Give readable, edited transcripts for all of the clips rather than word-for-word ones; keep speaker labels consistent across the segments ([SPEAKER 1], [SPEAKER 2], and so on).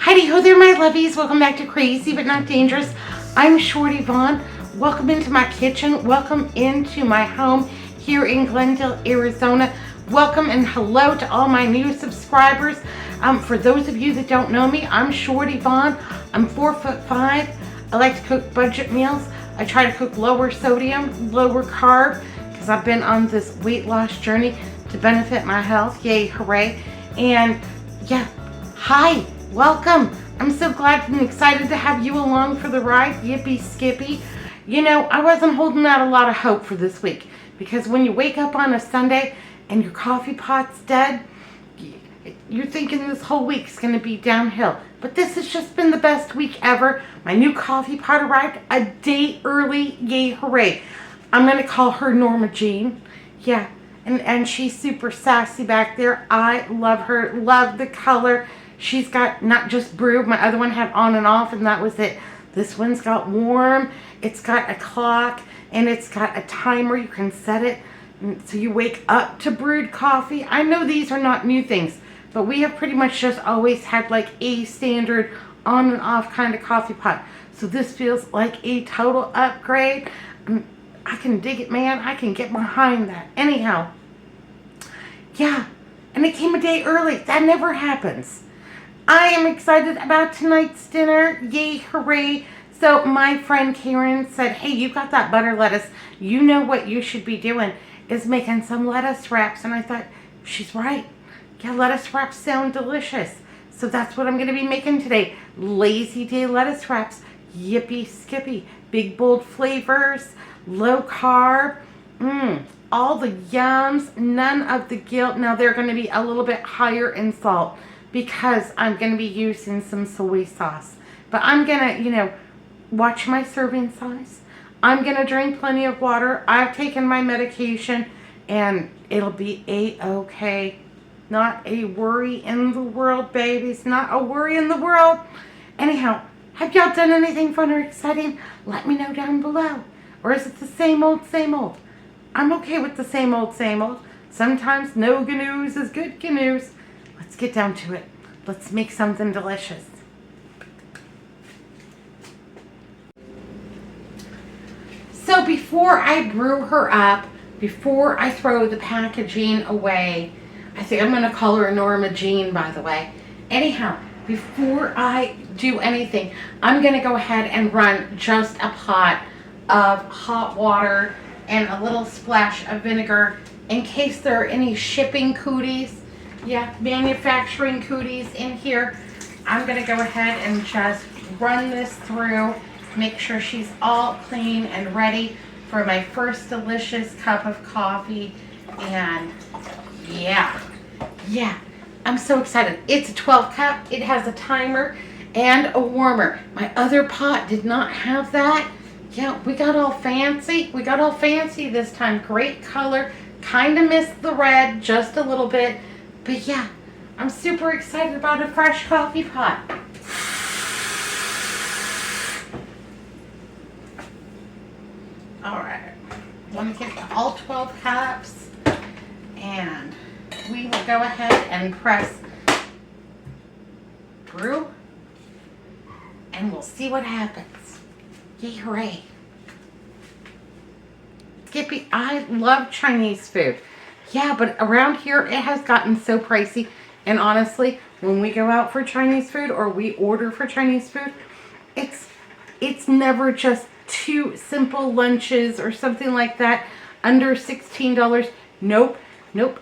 [SPEAKER 1] Heidi ho there, my lovies. Welcome back to Crazy But Not Dangerous. I'm Shorty Vaughn. Welcome into my kitchen. Welcome into my home here in Glendale, Arizona. Welcome and hello to all my new subscribers. For those of you that don't know me, I'm Shorty Vaughn. I'm 4'5". I like to cook budget meals. I try to cook lower sodium, lower carb, because I've been on this weight loss journey to benefit my health. Yay, hooray. And yeah, hi. Welcome. I'm so glad and excited to have you along for the ride. Yippee skippy. You know, I wasn't holding out a lot of hope for this week because when you wake up on a Sunday and your coffee pot's dead, you're thinking this whole week's going to be downhill. But this has just been the best week ever. My new coffee pot arrived a day early. Yay, hooray. I'm going to call her Norma Jean. Yeah, and she's super sassy back there. I love her. Love the color. She's got not just brew. My other one had on and off, and that was it. This one's got warm. It's got a clock, and it's got a timer. You can set it so you wake up to brewed coffee. I know these are not new things, but we have pretty much just always had like a standard on and off kind of coffee pot. So this feels like a total upgrade. I can dig it, man. I can get behind that. Anyhow, yeah, and it came a day early. That never happens. I am excited about tonight's dinner. Yay, hooray. So my friend Karen said, hey, you got that butter lettuce. You know what you should be doing is making some lettuce wraps. And I thought, she's right. Yeah, lettuce wraps sound delicious. So that's what I'm going to be making today. Lazy day lettuce wraps. Yippee skippy. Big, bold flavors. Low carb. All the yums. None of the guilt. Now they're going to be a little bit higher in salt, because I'm going to be using some soy sauce. But I'm going to, watch my serving size. I'm going to drink plenty of water. I've taken my medication, and it'll be a-okay. Not a worry in the world, babies. Not a worry in the world. Anyhow, have y'all done anything fun or exciting? Let me know down below. Or is it the same old, same old? I'm okay with the same old, same old. Sometimes no news is good news. Let's get down to it. Let's make something delicious. So before I brew her up, before I throw the packaging away, I think I'm going to call her Norma Jean, by the way. Anyhow, before I do anything, I'm going to go ahead and run just a pot of hot water and a little splash of vinegar in case there are any shipping cooties. Yeah, manufacturing cooties in here. I'm going to go ahead and just run this through, make sure she's all clean and ready for my first delicious cup of coffee. And yeah, I'm so excited. It's a 12 cup. It has a timer and a warmer. My other pot did not have that. Yeah, we got all fancy. We got all fancy this time. Great color. Kind of missed the red just a little bit. But yeah, I'm super excited about a fresh coffee pot. Alright, want to get to all 12 cups, and we will go ahead and press brew, and we'll see what happens. Yay, hooray. Skippy, I love Chinese food. Yeah, but around here, it has gotten so pricey. And honestly, when we go out for Chinese food or we order for Chinese food, it's never just two simple lunches or something like that under $16. Nope.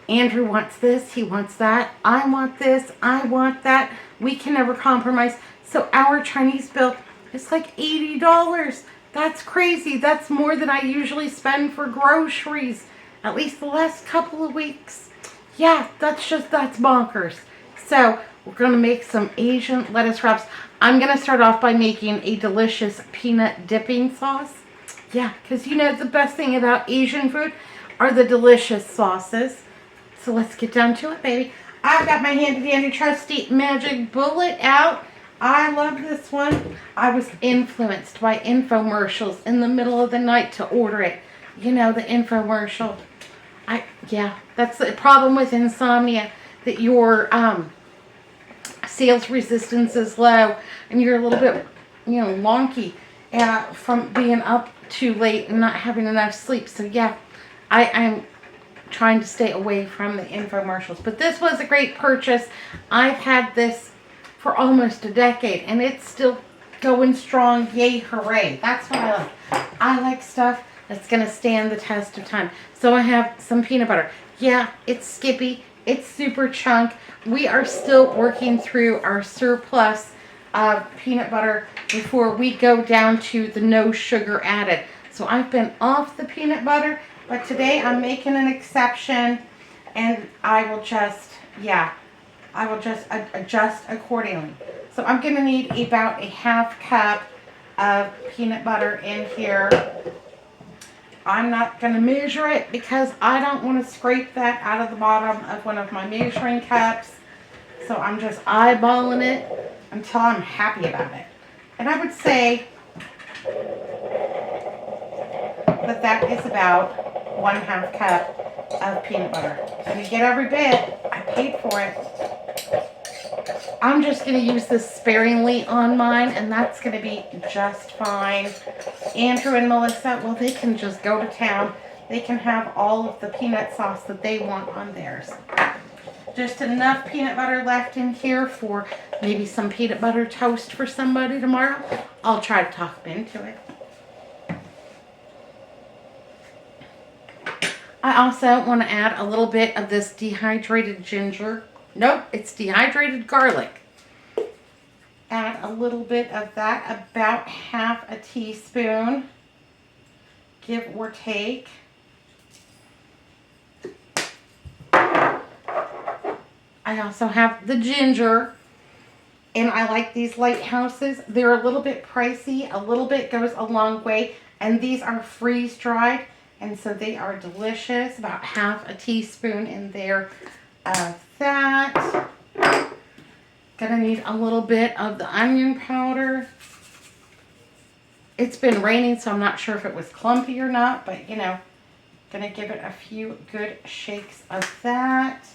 [SPEAKER 1] Andrew wants this. He wants that. I want this. I want that. We can never compromise. So our Chinese bill is like $80. That's crazy. That's more than I usually spend for groceries. At least the last couple of weeks. Yeah, that's bonkers. So we're going to make some Asian lettuce wraps. I'm going to start off by making a delicious peanut dipping sauce. Yeah, because the best thing about Asian food are the delicious sauces. So let's get down to it, baby. I've got my handy dandy trusty magic bullet out. I love this one. I was influenced by infomercials in the middle of the night to order it. The infomercial. That's the problem with insomnia, that your sales resistance is low, and you're a little bit, wonky from being up too late and not having enough sleep. So yeah, I'm trying to stay away from the infomercials. But this was a great purchase. I've had this for almost a decade, and it's still going strong. Yay, hooray. That's what I like. I like stuff that's going to stand the test of time. So I have some peanut butter. Yeah, it's skippy. It's super chunk. We are still working through our surplus of peanut butter before we go down to the no sugar added. So I've been off the peanut butter, but today I'm making an exception, and I will just adjust accordingly. So I'm going to need about a half cup of peanut butter in here. I'm not going to measure it because I don't want to scrape that out of the bottom of one of my measuring cups. So I'm just eyeballing it until I'm happy about it. And I would say that is about 1/2 cup of peanut butter. So you get every bit. I paid for it. I'm just going to use this sparingly on mine, and that's going to be just fine. Andrew and Melissa, well, they can just go to town. They can have all of the peanut sauce that they want on theirs. Just enough peanut butter left in here for maybe some peanut butter toast for somebody tomorrow. I'll try to talk them into it. I also want to add a little bit of this dehydrated ginger. Nope, it's dehydrated garlic. Add a little bit of that, about 1/2 a teaspoon, give or take. I also have the ginger, and I like these lighthouses. They're a little bit pricey. A little bit goes a long way, and these are freeze-dried, and so they are delicious. About 1/2 a teaspoon in there of that. Gonna need a little bit of the onion powder. It's been raining, so I'm not sure if it was clumpy or not, but gonna give it a few good shakes of that.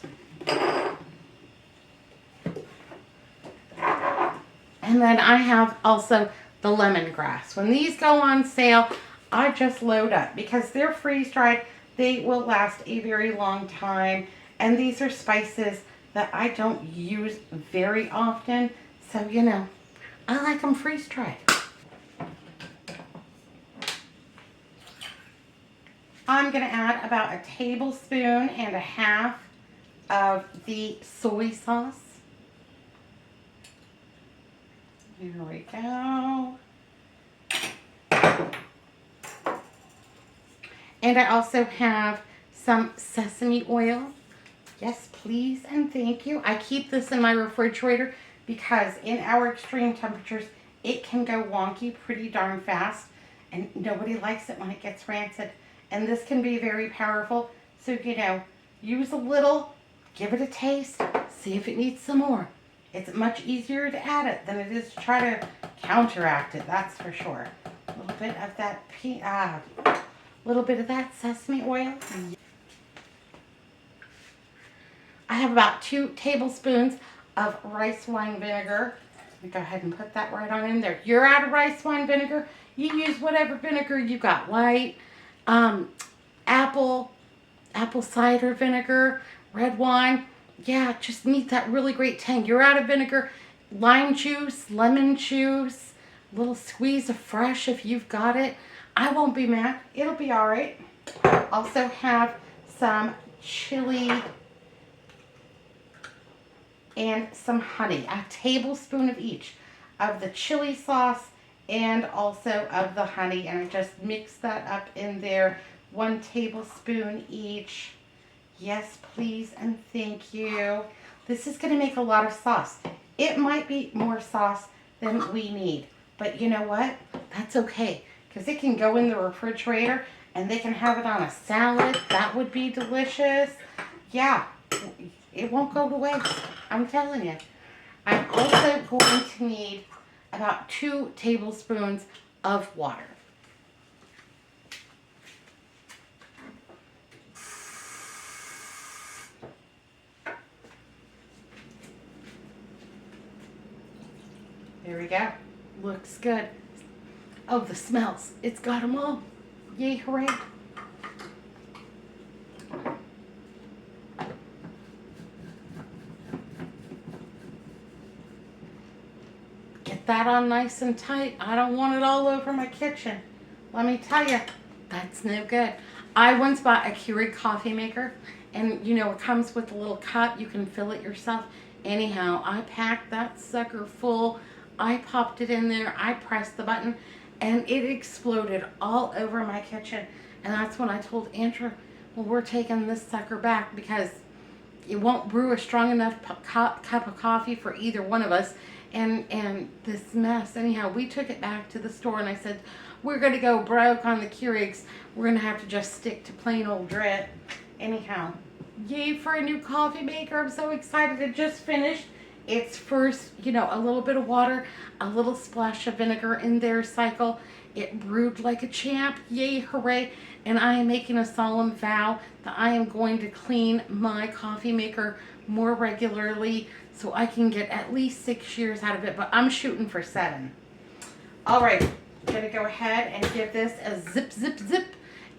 [SPEAKER 1] And then I have also the lemongrass. When these go on sale, I just load up because they're freeze-dried. They will last a very long time. And these are spices that I don't use very often. So, I like them freeze-dried. I'm going to add about 1.5 tablespoons of the soy sauce. Here we go. And I also have some sesame oil. Yes, please and thank you. I keep this in my refrigerator because in our extreme temperatures, it can go wonky pretty darn fast. And nobody likes it when it gets rancid. And this can be very powerful. So, use a little, give it a taste, see if it needs some more. It's much easier to add it than it is to try to counteract it, that's for sure. A little bit of that sesame oil. I have about 2 tablespoons of rice wine vinegar. Let me go ahead and put that right on in there. You're out of rice wine vinegar, you use whatever vinegar you got. White, apple cider vinegar, red wine. Yeah, just need that really great tang. You're out of vinegar, lime juice, lemon juice, a little squeeze of fresh if you've got it. I won't be mad. It'll be all right. Also have some chili and some honey. 1 tablespoon of each of the chili sauce and also of the honey. And I just mix that up in there. 1 tablespoon each. Yes, please and thank you. This is going to make a lot of sauce. It might be more sauce than we need. But you know what? That's okay. Because it can go in the refrigerator and they can have it on a salad. That would be delicious. Yeah, it won't go to waste. I'm telling you. I'm also going to need about 2 tablespoons of water. There we go. Looks good. Oh, the smells. It's got them all. Yay, hooray. Get that on nice and tight. I don't want it all over my kitchen. Let me tell you, that's no good. I once bought a Keurig coffee maker, and you know, it comes with a little cup. You can fill it yourself. Anyhow, I packed that sucker full. I popped it in there. I pressed the button, and it exploded all over my kitchen. And that's when I told Andrew, well, we're taking this sucker back because it won't brew a strong enough cup of coffee for either one of us. And this mess. Anyhow, we took it back to the store, and I said, we're going to go broke on the Keurigs. We're going to have to just stick to plain old drip. Anyhow, yay for a new coffee maker. I'm so excited. It just finished its first, you know, a little bit of water, a little splash of vinegar in their cycle. It brewed like a champ. Yay, hooray. And I am making a solemn vow that I am going to clean my coffee maker more regularly so I can get at least 6 years out of it, but I'm shooting for 7. All right, I'm gonna go ahead and give this a zip, zip, zip,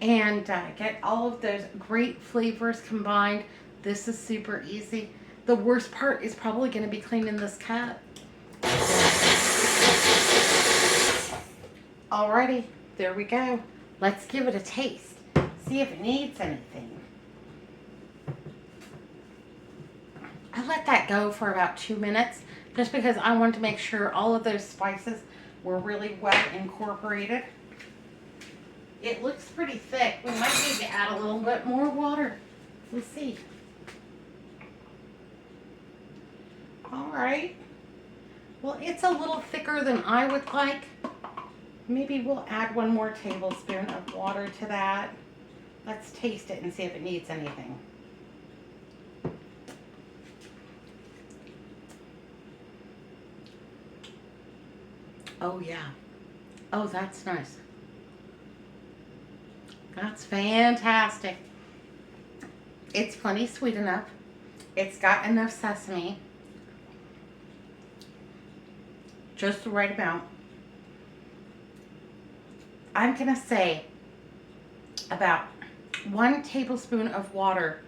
[SPEAKER 1] and get all of those great flavors combined. This is super easy. The worst part is probably gonna be cleaning this cup. Alrighty, there we go. Let's give it a taste. See if it needs anything. I let that go for about 2 minutes just because I wanted to make sure all of those spices were really well incorporated. It looks pretty thick. We might need to add a little bit more water. Let's see. All right. Well, it's a little thicker than I would like. Maybe we'll add 1 more tablespoon of water to that. Let's taste it and see if it needs anything. Oh yeah. Oh, that's nice. That's fantastic. It's plenty sweet enough. It's got enough sesame. Just the right amount. I'm gonna say about 1 tablespoon of water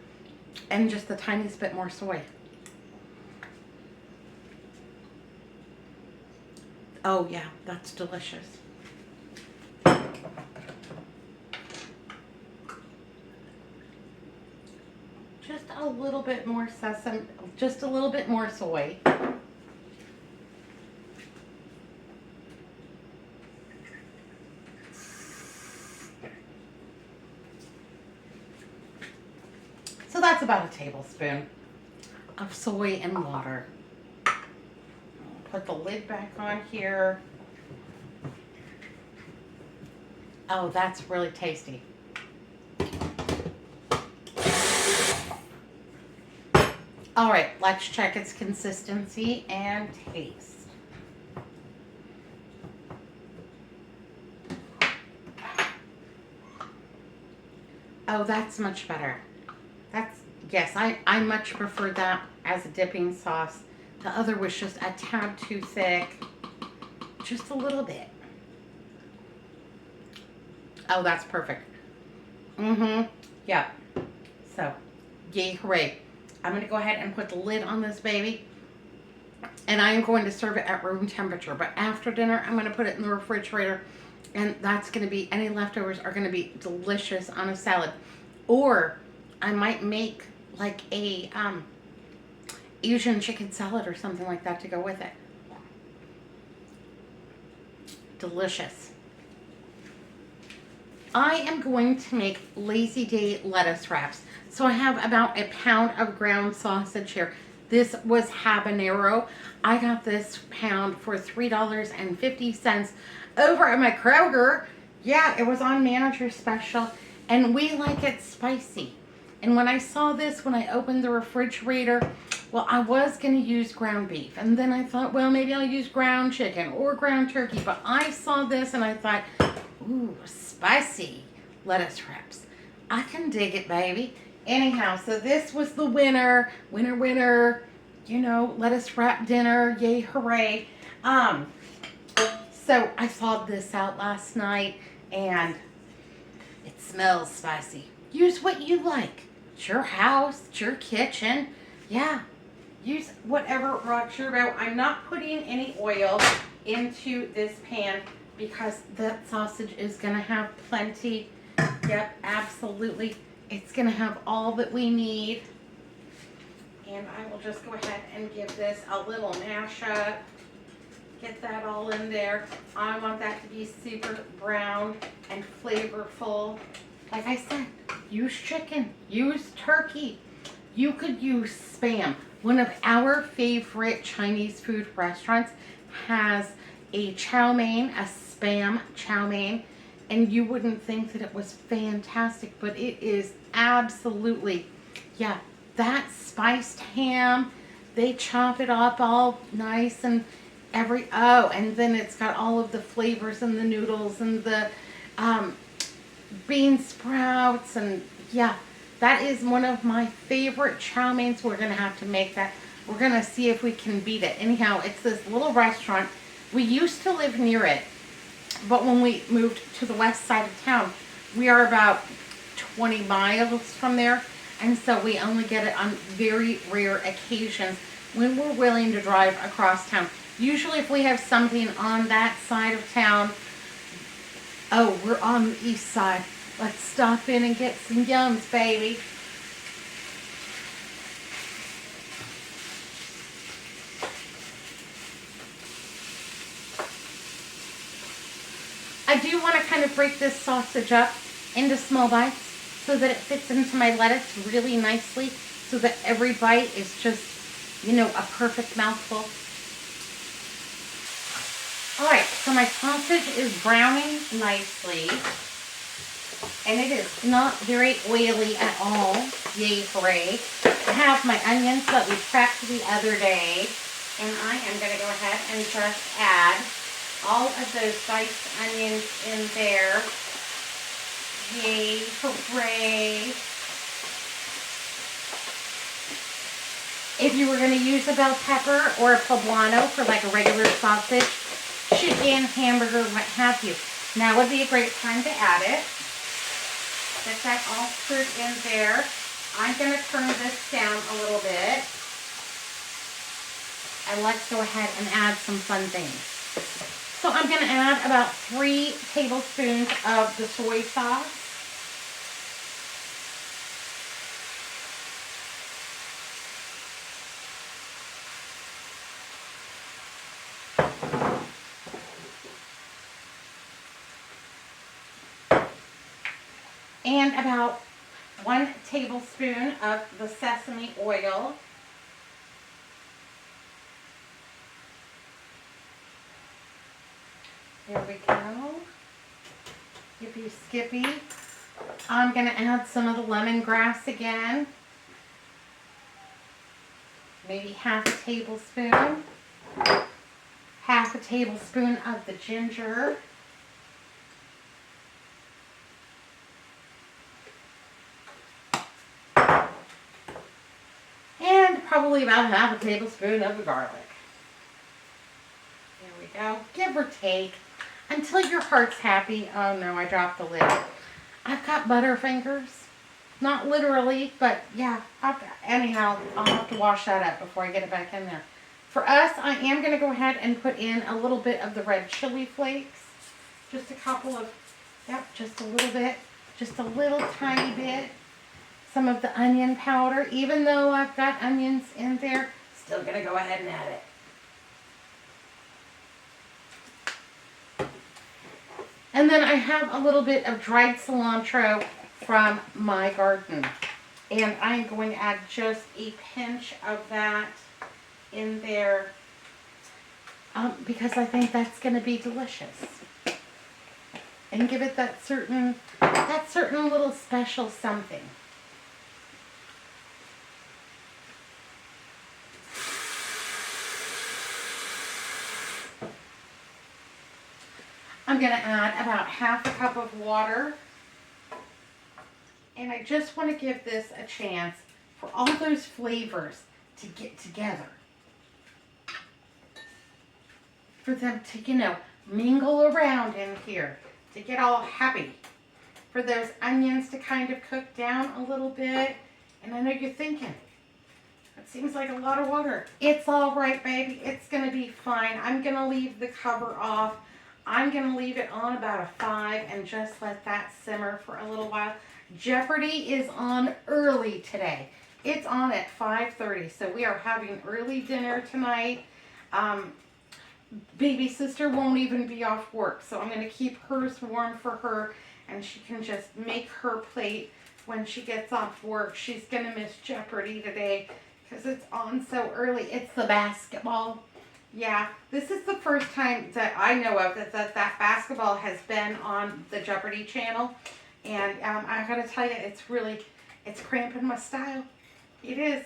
[SPEAKER 1] and just the tiniest bit more soy. Oh yeah, that's delicious. Just a little bit more sesame, just a little bit more soy. So that's about a tablespoon of soy and water. Put the lid back on here. Oh, that's really tasty. All right, let's check its consistency and taste. Oh, that's much better. Yes, I much prefer that as a dipping sauce. The other was just a tad too thick. Just a little bit. Oh, that's perfect. Yeah. So, yay, hooray. I'm going to go ahead and put the lid on this baby. And I am going to serve it at room temperature. But after dinner, I'm going to put it in the refrigerator. And that's going to be, any leftovers are going to be delicious on a salad. Or I might make like a Asian chicken salad or something like that to go with it. Delicious. I am going to make Lazy Day lettuce wraps. So I have about a pound of ground sausage here. This was habanero. I got this pound for $3.50 over at my Kroger. Yeah, it was on manager special. And we like it spicy. And when I saw this, when I opened the refrigerator, well, I was going to use ground beef. And then I thought, well, maybe I'll use ground chicken or ground turkey. But I saw this and I thought, ooh, spicy lettuce wraps. I can dig it, baby. Anyhow, so this was the winner, you know, lettuce wrap dinner. Yay, hooray. Um, so I thawed this out last night and it smells spicy. Use what you like. It's your house, it's your kitchen. Yeah, use whatever rocks your boat. I'm not putting any oil into this pan because that sausage is gonna have plenty. Yep, absolutely. It's gonna have all that we need. And I will just go ahead and give this a little mash up. Get that all in there. I want that to be super brown and flavorful. Like I said, use chicken, use turkey. You could use Spam. One of our favorite Chinese food restaurants has a chow mein, a Spam chow mein, and you wouldn't think that it was fantastic, but it is absolutely, yeah, that spiced ham, they chop it up all nice and and then it's got all of the flavors and the noodles and the bean sprouts, and yeah, that is one of my favorite chow meins. We're gonna have to make that. We're gonna see if we can beat it. Anyhow, it's this little restaurant. We used to live near it, but when we moved to the west side of town, we are about 20 miles from there, and so we only get it on very rare occasions when we're willing to drive across town. Usually if we have something on that side of town, oh, we're on the east side. Let's stop in and get some yums, baby. I do want to kind of break this sausage up into small bites so that it fits into my lettuce really nicely, so that every bite is just, you know, a perfect mouthful. Alright, so my sausage is browning nicely, and it is not very oily at all. Yay, hooray. I have my onions that we prepped the other day, and I am going to go ahead and just add all of those diced onions in there. Yay, hooray. If you were going to use a bell pepper or a poblano for like a regular sausage, chicken, hamburger, what have you, now would be a great time to add it. Get that all stirred in there. I'm going to turn this down a little bit. And let's go ahead and add some fun things. So I'm going to add about 3 tablespoons of the soy sauce. And about 1 tablespoon of the sesame oil. There we go. Yippee skippy. I'm going to add some of the lemongrass again. Maybe half a tablespoon. Half a tablespoon of the ginger. Probably about half a tablespoon of the garlic. There we go. Give or take. Until your heart's happy. Oh no, I dropped the lid. I've got butterfingers. Not literally, but yeah. Anyhow, I'll have to wash that up before I get it back in there. For us, I am going to go ahead and put in a little bit of the red chili flakes. Just a couple of, yep, just a little bit. Just a little tiny bit. Some of the onion powder. Even though I've got onions in there, still going to go ahead and add it. And then I have a little bit of dried cilantro from my garden. And I'm going to add just a pinch of that in there because I think that's going to be delicious. And give it that certain little special something. I'm going to add about half a cup of water. And I just want to give this a chance for all those flavors to get together. for them to, mingle around in here, to get all happy. For those onions to kind of cook down a little bit. And I know you're thinking, it seems like a lot of water. It's all right, baby. It's going to be fine. I'm going to leave the cover off. I'm going to leave it on about a 5 and just let that simmer for a little while. Jeopardy is on early today. It's on at 5:30, so we are having early dinner tonight. Baby sister won't even be off work, so I'm going to keep hers warm for her, and she can just make her plate when she gets off work. She's going to miss Jeopardy today because it's on so early. It's the basketball. Yeah, this is the first time that I know of that basketball has been on the Jeopardy channel. And I got to tell you, it's cramping my style. It is.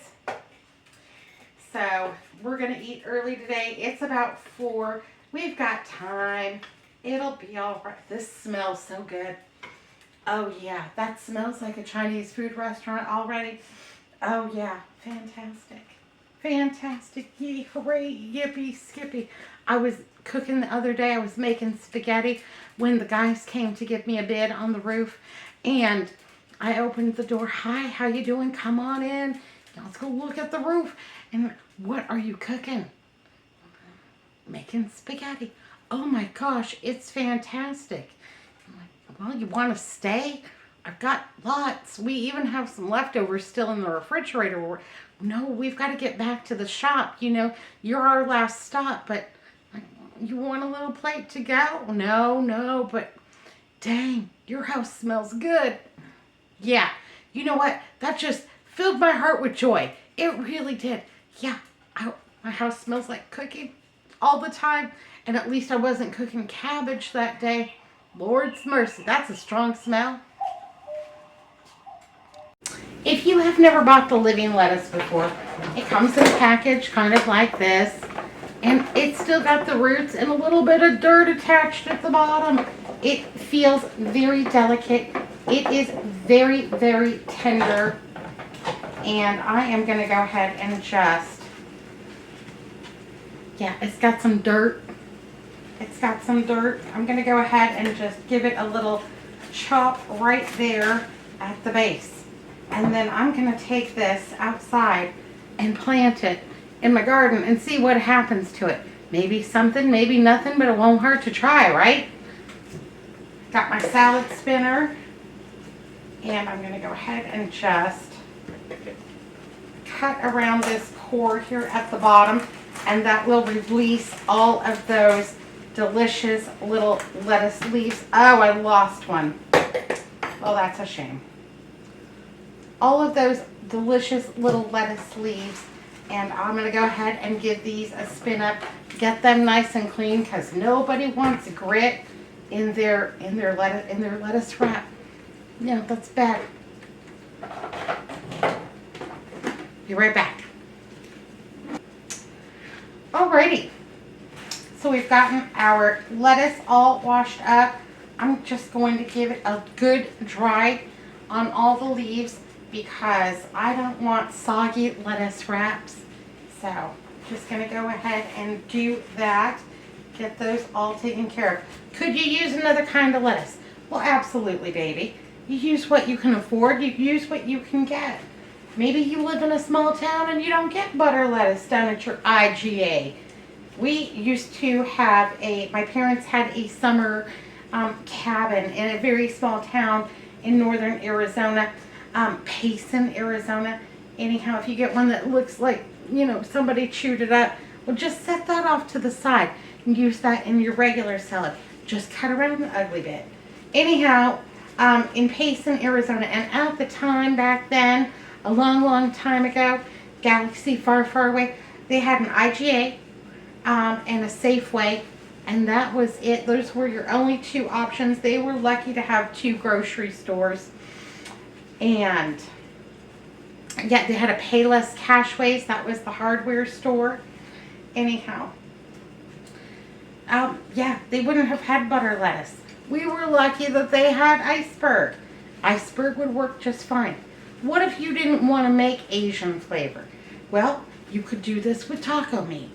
[SPEAKER 1] So we're going to eat early today. It's about 4. We've got time. It'll be all right. This smells so good. Oh, yeah. That smells like a Chinese food restaurant already. Oh, yeah. Fantastic. Fantastic. Yee, hooray, yippee, skippy. I was cooking the other day. I was making spaghetti when the guys came to give me a bid on the roof. And I opened the door. Hi, how you doing? Come on in. Let's go look at the roof. And what are you cooking? Making spaghetti. Oh my gosh, it's fantastic. I'm like, well, you want to stay? I've got lots. We even have some leftovers still in the refrigerator. No, we've got to get back to the shop. You're our last stop, but you want a little plate to go? No, but dang, your house smells good. Yeah, you know what? That just filled my heart with joy. It really did. Yeah, my house smells like cooking all the time, and at least I wasn't cooking cabbage that day. Lord's mercy, that's a strong smell. If you have never bought the living lettuce before, it comes in a package kind of like this, and it's still got the roots and a little bit of dirt attached at the bottom. It feels very delicate. It is very, very tender, and I am going to go ahead and just, yeah, it's got some dirt. It's got some dirt. I'm going to go ahead and just give it a little chop right there at the base. And then I'm going to take this outside and plant it in my garden and see what happens to it. Maybe something, maybe nothing, but it won't hurt to try, right? Got my salad spinner. And I'm going to go ahead and just cut around this core here at the bottom. And that will release all of those delicious little lettuce leaves. Oh, I lost one. Well, that's a shame. All of those delicious little lettuce leaves, and I'm going to go ahead and give these a spin up, get them nice and clean, because nobody wants grit in their lettuce wrap. No, that's bad. Be right back. Alrighty, so we've gotten our lettuce all washed up. I'm just going to give it a good dry on all the leaves, because I don't want soggy lettuce wraps. So just going to go ahead and do that. Get those all taken care of. Could you use another kind of lettuce? Well, absolutely, baby. You use what you can afford. You use what you can get. Maybe you live in a small town and you don't get butter lettuce down at your IGA. We used to have my parents had a summer cabin in a very small town in northern Arizona. Payson, Arizona. Anyhow, if you get one that looks like, somebody chewed it up, well, just set that off to the side and use that in your regular salad. Just cut around the ugly bit. Anyhow, in Payson, Arizona, and at the time back then, a long, long time ago, galaxy far, far away, they had an IGA and a Safeway, and that was it. Those were your only two options. They were lucky to have 2 grocery stores. And yeah, they had a Payless Cashways. That was the hardware store. Anyhow, yeah, they wouldn't have had butter lettuce. We were lucky that they had iceberg. Iceberg would work just fine. What if you didn't want to make Asian flavor? Well, you could do this with taco meat.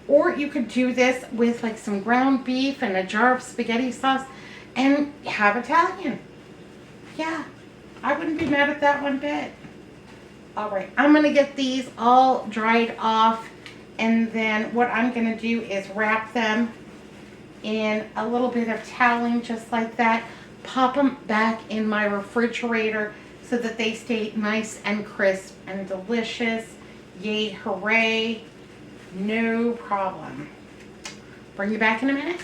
[SPEAKER 1] Or you could do this with like some ground beef and a jar of spaghetti sauce and have Italian. Yeah, I wouldn't be mad at that one bit. All right, I'm gonna get these all dried off, and then what I'm gonna do is wrap them in a little bit of toweling just like that, pop them back in my refrigerator so that they stay nice and crisp and delicious. Yay, hooray, no problem. Bring you back in a minute.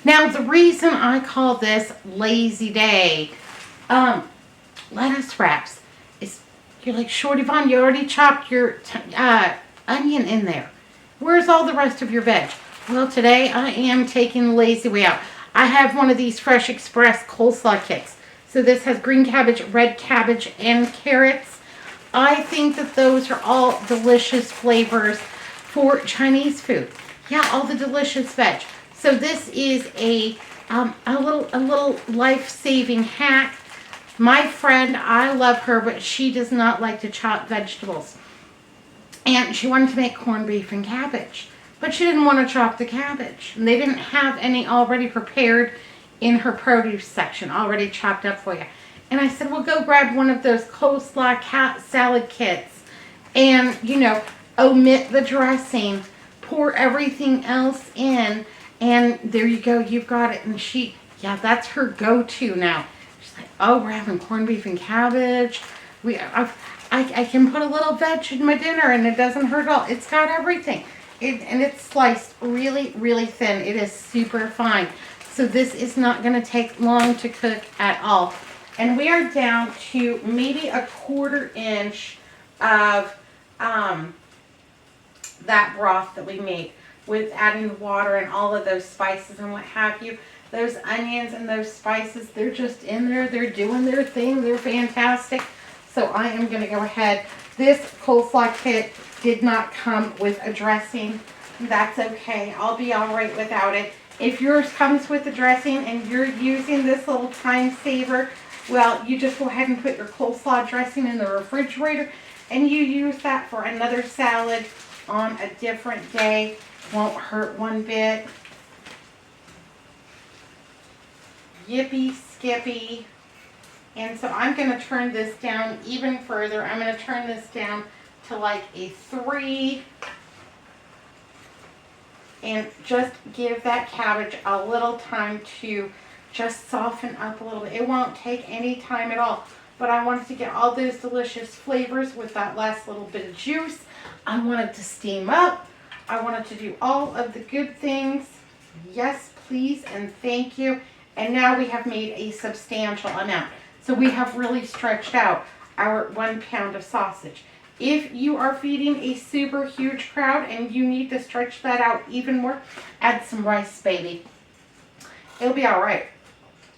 [SPEAKER 1] Now, the reason I call this lazy day, lettuce wraps, is you're like, Shorty Vaughn, you already chopped your onion in there. Where's all the rest of your veg? Well, today I am taking the lazy way out. I have one of these Fresh Express coleslaw kits. So this has green cabbage, red cabbage, and carrots. I think that those are all delicious flavors for Chinese food. Yeah, all the delicious veg. So this is a little life-saving hack. My friend, I love her, but she does not like to chop vegetables. And she wanted to make corned beef and cabbage, but she didn't want to chop the cabbage. And they didn't have any already prepared in her produce section, already chopped up for you. And I said, well, go grab one of those coleslaw salad kits and, you know, omit the dressing, pour everything else in, and there you go, you've got it. And she, yeah, that's her go-to now. She's like, oh, we're having corned beef and cabbage. I can put a little veg in my dinner and it doesn't hurt at all. It's got everything. And it's sliced really, really thin. It is super fine. So this is not going to take long to cook at all. And we are down to maybe a 1/4 inch of that broth that we made, with adding the water and all of those spices and what have you. Those onions and those spices, they're just in there. They're doing their thing. They're fantastic. So I am going to go ahead. This coleslaw kit did not come with a dressing. That's okay. I'll be all right without it. If yours comes with a dressing and you're using this little time saver, well, you just go ahead and put your coleslaw dressing in the refrigerator and you use that for another salad on a different day. Won't hurt one bit. Yippee skippy. And so I'm going to turn this down even further. I'm going to turn this down to like a 3. And just give that cabbage a little time to just soften up a little bit. It won't take any time at all. But I wanted to get all those delicious flavors with that last little bit of juice. I wanted to steam up. I wanted to do all of the good things. Yes, please, and thank you. And now we have made a substantial amount. So we have really stretched out our 1 pound of sausage. If you are feeding a super huge crowd and you need to stretch that out even more, add some rice, baby. It'll be all right.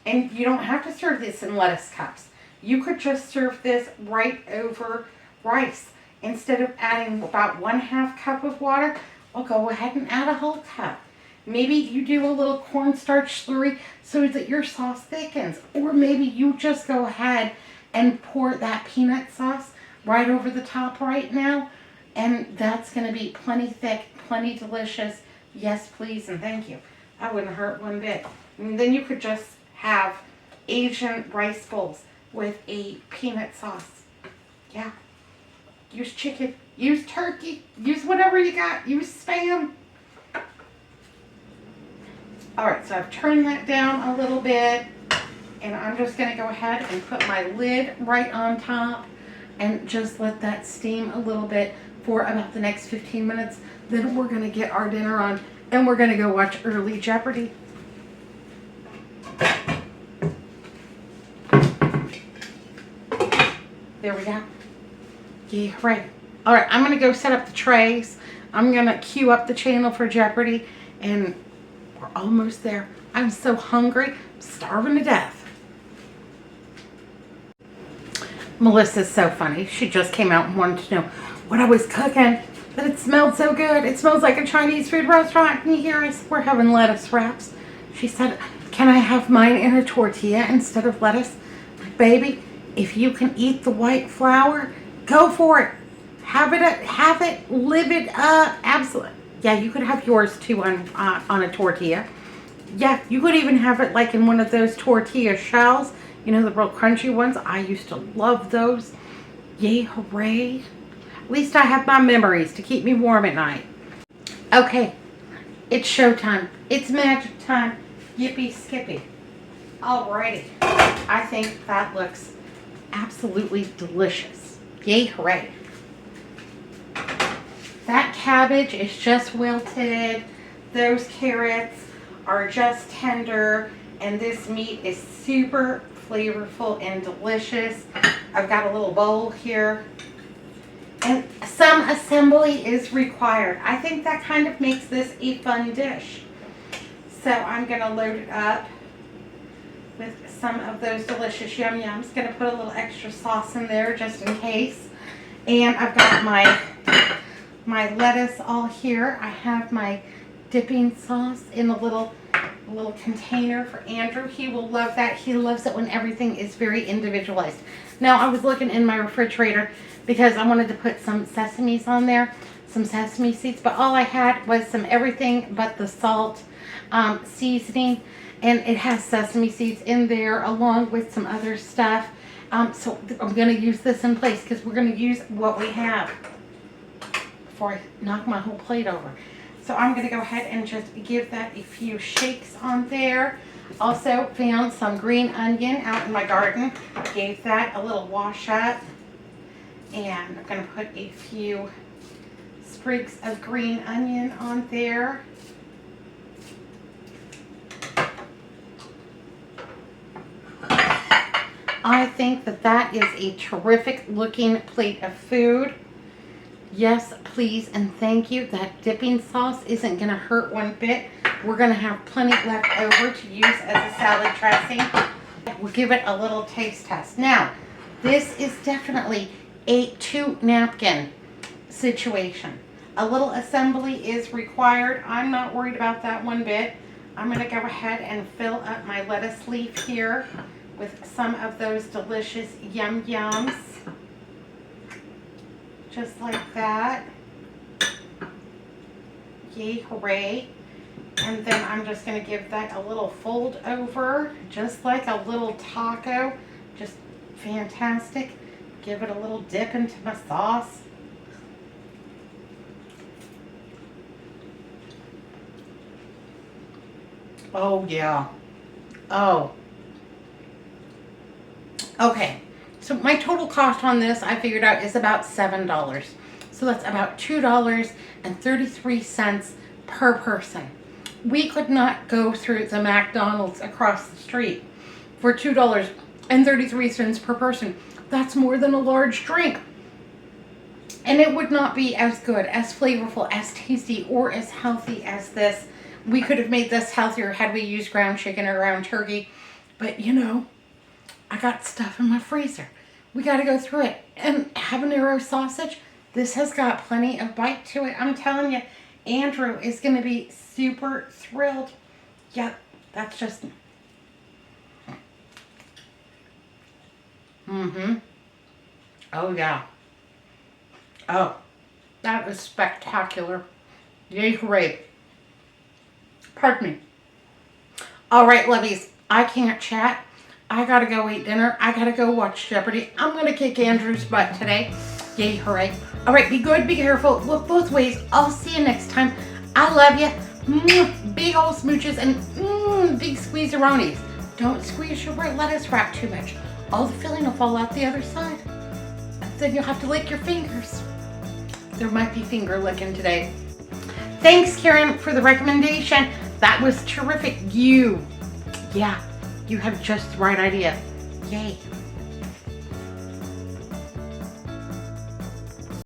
[SPEAKER 1] And you don't have to serve this in lettuce cups. You could just serve this right over rice. Instead of adding about 1/2 cup of water, I'll go ahead and add a whole cup. Maybe you do a little cornstarch slurry so that your sauce thickens. Or maybe you just go ahead and pour that peanut sauce right over the top right now. And that's going to be plenty thick, plenty delicious. Yes, please, and thank you. That wouldn't hurt one bit. And then you could just have Asian rice bowls with a peanut sauce. Yeah. Use chicken. Use turkey. Use whatever you got. Use Spam. Alright, so I've turned that down a little bit. And I'm just going to go ahead and put my lid right on top. And just let that steam a little bit for about the next 15 minutes. Then we're going to get our dinner on. And we're going to go watch Early Jeopardy. There we go. Yeah, right. All right, I'm going to go set up the trays. I'm going to queue up the channel for Jeopardy. And we're almost there. I'm so hungry. I'm starving to death. Melissa's so funny. She just came out and wanted to know what I was cooking. That it smelled so good. It smells like a Chinese food restaurant. Can you hear us? We're having lettuce wraps. She said, can I have mine in a tortilla instead of lettuce? Baby, if you can eat the white flour, go for it. live it up. Absolutely. Yeah, you could have yours too on a tortilla. Yeah, you could even have it like in one of those tortilla shells. You know, the real crunchy ones. I used to love those. Yay, hooray. At least I have my memories to keep me warm at night. Okay, it's showtime. It's magic time. Yippee skippy. Alrighty. I think that looks absolutely delicious. Yay, hooray. That cabbage is just wilted. Those carrots are just tender. And this meat is super flavorful and delicious. I've got a little bowl here. And some assembly is required. I think that kind of makes this a fun dish. So I'm going to load it up with some of those delicious yum yums. Going to put a little extra sauce in there just in case. And I've got my lettuce all here. I have my dipping sauce in a little container for Andrew. He will love that. He loves it when everything is very individualized. Now, I was looking in my refrigerator because I wanted to put some sesames on there, some sesame seeds, but all I had was some everything but the salt seasoning, and it has sesame seeds in there along with some other stuff. So I'm going to use this in place because we're going to use what we have before I knock my whole plate over. So I'm going to go ahead and just give that a few shakes on there. Also found some green onion out in my garden. Gave that a little wash up. And I'm going to put a few sprigs of green onion on there. I think that is a terrific looking plate of food. Yes, please, and thank you. That dipping sauce isn't going to hurt one bit. We're going to have plenty left over to use as a salad dressing. We'll give it a little taste test. Now, this is definitely a 2-napkin situation. A little assembly is required. I'm not worried about that one bit. I'm going to go ahead and fill up my lettuce leaf here with some of those delicious yum yums. Just like that. Yay, hooray. And then I'm just going to give that a little fold over, just like a little taco. Just fantastic. Give it a little dip into my sauce. Oh, yeah. Oh. Okay. So my total cost on this, I figured out, is about $7. So that's about $2.33 per person. We could not go through the McDonald's across the street for $2.33 per person. That's more than a large drink. And it would not be as good, as flavorful, as tasty, or as healthy as this. We could have made this healthier had we used ground chicken or ground turkey. But, you know, I got stuff in my freezer. We got to go through it. And habanero sausage, this has got plenty of bite to it. I'm telling you, Andrew is going to be super thrilled. Yep, that's just... Oh, yeah. Oh, that is spectacular. Yay, hooray. Pardon me. All right, lovies, I can't chat. I gotta go eat dinner. I gotta go watch Jeopardy. I'm gonna kick Andrew's butt today. Yay, hooray. All right, be good, be careful, look both ways. I'll see you next time. I love you. Big old smooches and big squeeze-a-ronies. Don't squeeze your lettuce wrap too much. All the filling will fall out the other side. Then you'll have to lick your fingers. There might be finger licking today. Thanks, Karen, for the recommendation. That was terrific. You had just the right idea. Yay.